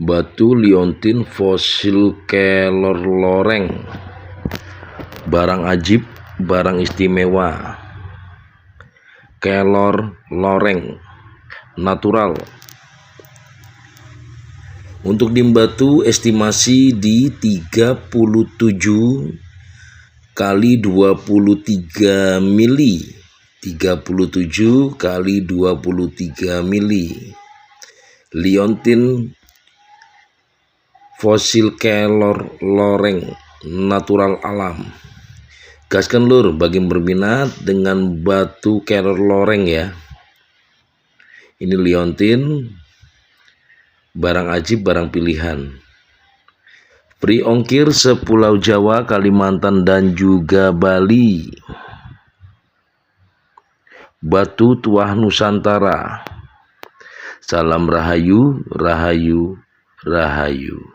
Batu liontin fosil kelor loreng, barang ajib, barang istimewa. Kelor loreng natural. Untuk dim batu estimasi di 37 kali 23 mili, 37 kali 23 mili. Liontin fosil kelor loreng natural alam. Gaskan lur bagi yang berminat dengan batu kelor loreng ya. Ini liontin, barang ajib, barang pilihan. Free ongkir sepulau Jawa, Kalimantan dan juga Bali. Batu Tuah Nusantara. Salam rahayu, rahayu, rahayu.